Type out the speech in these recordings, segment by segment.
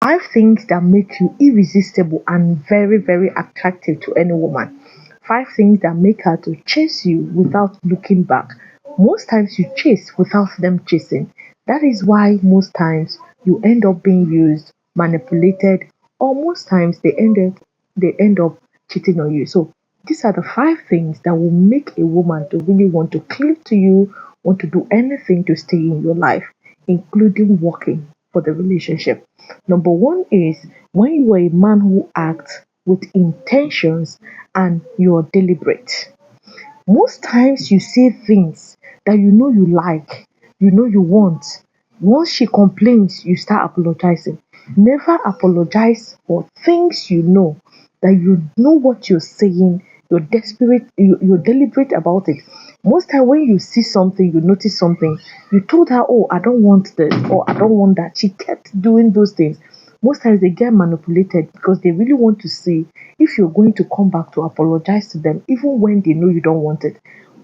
5 things that make you irresistible and very, very attractive to any woman. 5 things that make her to chase you without looking back. Most times you chase without them chasing. That is why most times you end up being used, manipulated, or most times they end up cheating on you. So these are the 5 things that will make a woman to really want to cleave to you, want to do anything to stay in your life, including working for the relationship. Number one is when you are a man who acts with intentions and you're deliberate. Most times you say things that you know you like, you know you want. Once she complains, you start apologizing. Never apologize for things that you know what you're saying, you're desperate, you're deliberate about it. Most time when you see something, you notice something, you told her, oh, I don't want this or I don't want that. She kept doing those things. Most times they get manipulated because they really want to see if you're going to come back to apologize to them, even when they know you don't want it.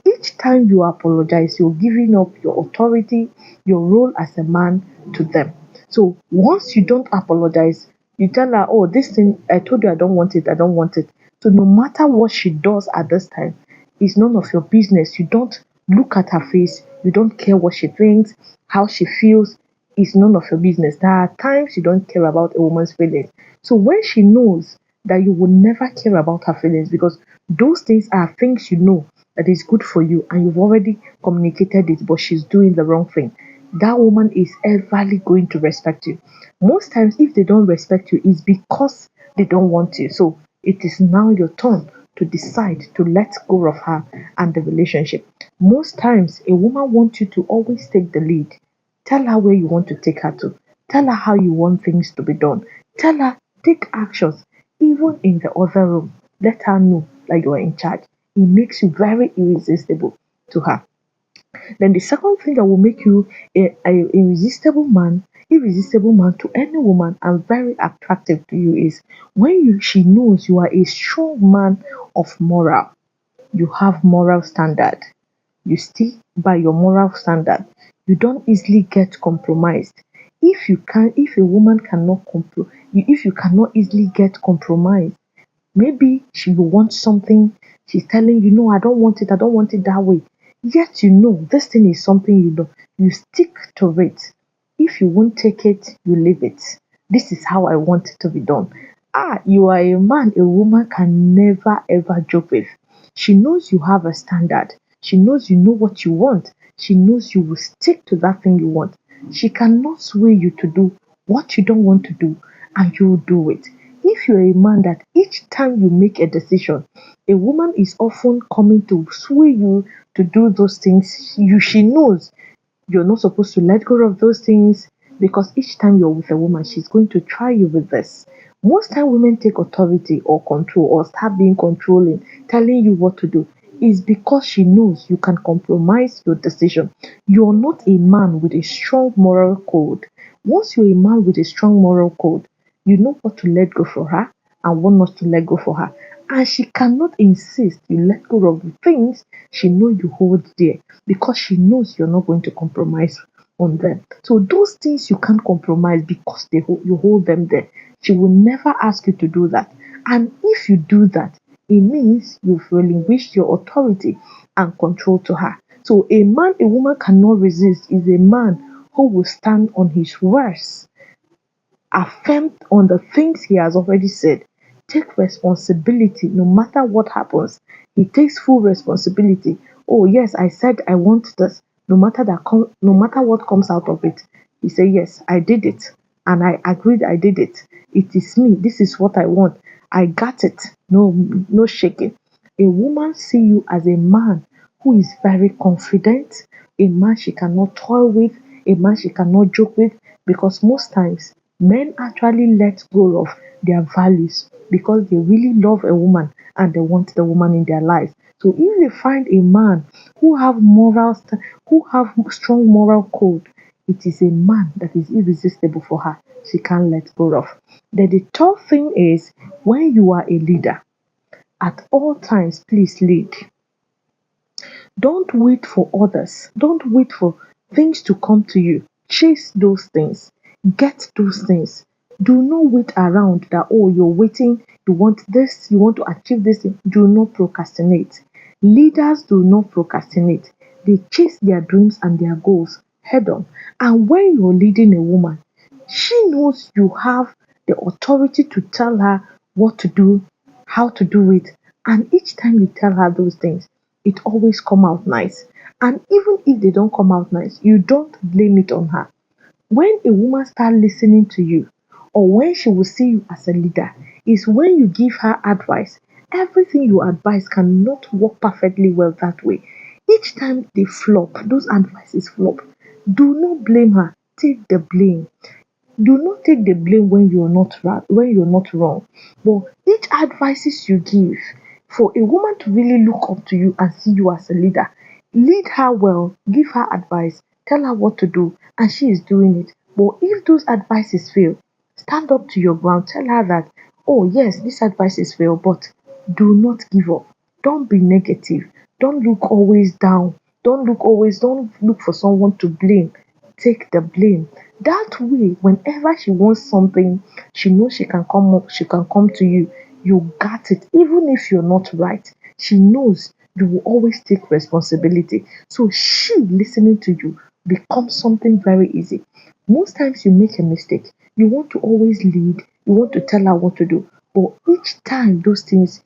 Each time you apologize, you're giving up your authority, your role as a man to them. So once you don't apologize, you tell her, oh, this thing, I told you I don't want it, I don't want it. So no matter what she does at this time, it's none of your business. You don't look at her face, you don't care what she thinks, how she feels. It's none of your business. There are times you don't care about a woman's feelings. So when she knows that you will never care about her feelings because those things are things you know that is good for you and you've already communicated it, but she's doing the wrong thing, that woman is everly going to respect you. Most times, if they don't respect you, it's because they don't want you. So it is now your turn to decide to let go of her and the relationship. Most times, a woman wants you to always take the lead. Tell her where you want to take her to. Tell her how you want things to be done. Tell her, take actions, even in the other room. Let her know that you are in charge. It makes you very irresistible to her. Then the second thing that will make you a irresistible man to any woman and very attractive to you is when she knows you are a strong man of moral. You have moral standard. You stick by your moral standard. You don't easily get compromised. If a woman cannot if you cannot easily get compromised, maybe she will want something. She's telling you, no, I don't want it that way. Yet you know this thing is something you know. You stick to it. If you won't take it, you leave it. This is how I want it to be done. You are a man a woman can never ever joke with. She knows you have a standard. She knows you know what you want. She knows you will stick to that thing you want. She cannot sway you to do what you don't want to do and you will do it. If you're a man that each time you make a decision, a woman is often coming to sway you to do those things, she knows you're not supposed to let go of those things because each time you're with a woman, she's going to try you with this. Most time women take authority or control or start being controlling, telling you what to do is because she knows you can compromise your decision. You're not a man with a strong moral code. Once you're a man with a strong moral code, you know what to let go for her and what not to let go for her. And she cannot insist you let go of the things she knows you hold dear because she knows you're not going to compromise on them. So those things you can't compromise because you hold them there. She will never ask you to do that. And if you do that, it means you've relinquished your authority and control to her. So a man a woman cannot resist is a man who will stand on his words, affirm on the things he has already said, take responsibility no matter what happens. He takes full responsibility. Oh yes, I said I want this. No matter what comes out of it, he say yes, I did it, and I agreed I did it. It is me. This is what I want. I got it. No shaking. A woman see you as a man who is very confident, a man she cannot toy with, a man she cannot joke with, because most times men actually let go of their values because they really love a woman and they want the woman in their lives. So if they find a man who have strong moral code, it is a man that is irresistible for her. She can't let go of. Then the third thing is when you are a leader, at all times, please lead. Don't wait for others. Don't wait for things to come to you. Chase those things. Get those things. Do not wait around that, oh, you're waiting, you want this, you want to achieve this thing. Do not procrastinate. Leaders do not procrastinate. They chase their dreams and their goals head on. And when you're leading a woman, she knows you have the authority to tell her what to do, how to do it. And each time you tell her those things, it always come out nice. And even if they don't come out nice, you don't blame it on her. When a woman start listening to you, or when she will see you as a leader, is when you give her advice. Everything you advise cannot work perfectly well that way. Each time they flop, those advices flop. Do not blame her. Take the blame. Do not take the blame when you're not right, when you're not wrong. But each advices you give, for a woman to really look up to you and see you as a leader, lead her well, give her advice, tell her what to do, and she is doing it. But if those advices fail, stand up to your ground, tell her that, oh yes, this advice is fail, but do not give up. Don't be negative. Don't look always down. Don't look for someone to blame. Take the blame. That way, whenever she wants something, she knows she can come to you. You got it. Even if you're not right, she knows you will always take responsibility. So she listening to you becomes something very easy. Most times you make a mistake. You want to always lead, you want to tell her what to do. But each time those things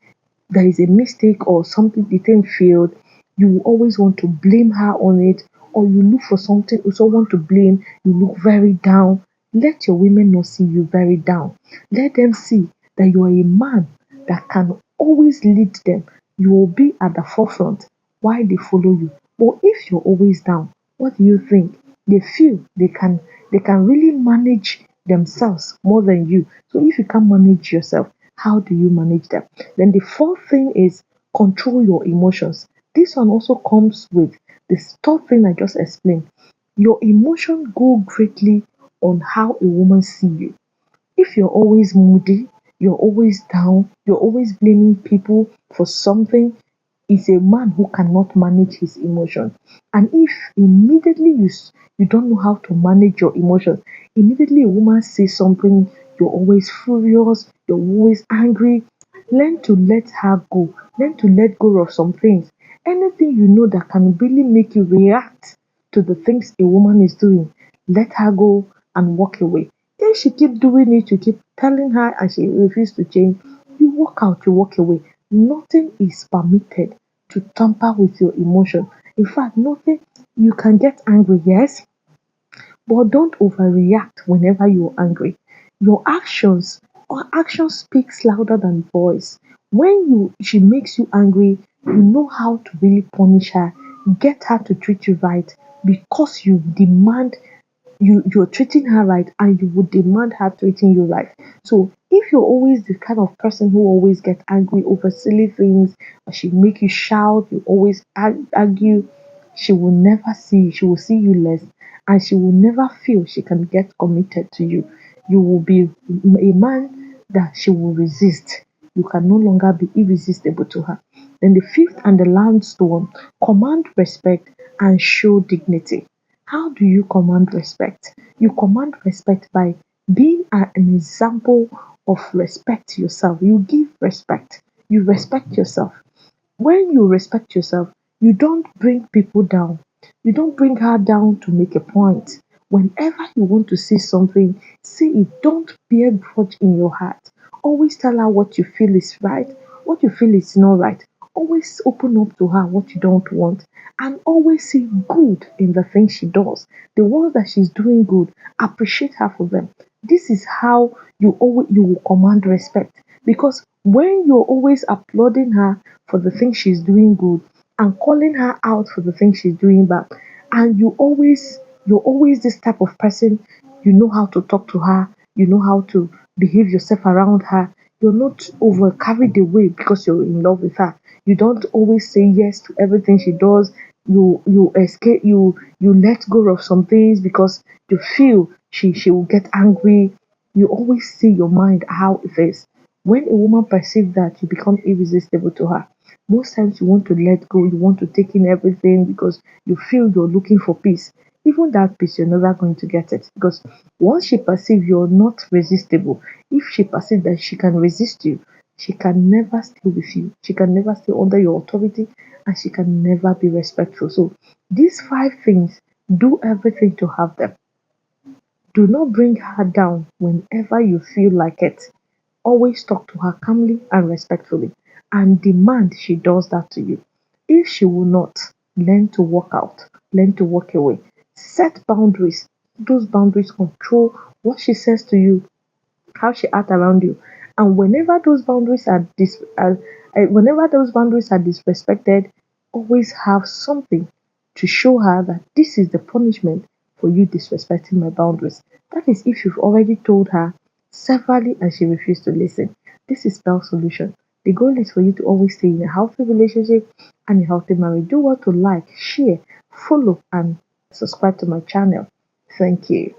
there is a mistake or something the thing failed, you will always want to blame her on it, or you look for something someone to blame, you look very down. Let your women not see you very down. Let them see that you are a man that can always lead them. You will be at the forefront while they follow you. But if you're always down, what do you think? They feel they can really manage themselves more than you. So if you can't manage yourself, how do you manage them? Then the fourth thing is control your emotions. This one also comes with the third thing I just explained. Your emotion go greatly on how a woman see you. If you're always moody, you're always down, you're always blaming people for something, is a man who cannot manage his emotions. And if immediately you don't know how to manage your emotions, immediately a woman says something, you're always furious, you're always angry, learn to let her go. Learn to let go of some things. Anything you know that can really make you react to the things a woman is doing, let her go and walk away. If she keep doing it, you keep telling her and she refuses to change, you walk out, you walk away. Nothing is permitted to tamper with your emotion. In fact, nothing, you can get angry, yes, but don't overreact whenever you're angry. Your actions or action speaks louder than voice. When she makes you angry, you know how to really punish her, get her to treat you right because you're treating her right and you would demand her treating you right. So if you're always the kind of person who always get angry over silly things, or she make you shout, you always argue, she will see you less, and she will never feel she can get committed to you. You will be a man that she will resist. You can no longer be irresistible to her. Then the fifth and the last one, command respect and show dignity. How do you command respect? You command respect by being an example of respect to yourself. You give respect. You respect yourself. When you respect yourself, you don't bring people down. You don't bring her down to make a point. Whenever you want to say something, say it. Don't bear grudge in your heart. Always tell her what you feel is right, what you feel is not right. Always open up to her what you don't want, and always say good in the things she does. The ones that she's doing good, appreciate her for them. This is how you will command respect, because when you're always applauding her for the things she's doing good and calling her out for the things she's doing bad, and you're always this type of person, you know how to talk to her, you know how to behave yourself around her. You're not over carried away because you're in love with her. You don't always say yes to everything she does. You escape, you let go of some things because you feel she will get angry. You always say your mind how it is. When a woman perceives that, you become irresistible to her. Most times you want to let go, you want to take in everything because you feel you're looking for peace. even that peace, you're never going to get it. Because once she perceives you're not resistible, if she perceives that she can resist you, she can never stay with you. She can never stay under your authority, and she can never be respectful. So these five things, do everything to have them. Do not bring her down whenever you feel like it. Always talk to her calmly and respectfully, and demand she does that to you. If she will not, learn to walk out, learn to walk away. Set boundaries. Those boundaries control what she says to you, how she acts around you. And whenever those boundaries are disrespected, always have something to show her that this is the punishment for you disrespecting my boundaries. That is if you've already told her severally and she refused to listen. This is spell solution. The goal is for you to always stay in a healthy relationship and a healthy marriage. Do what to like, share, follow, and subscribe to my channel. Thank you.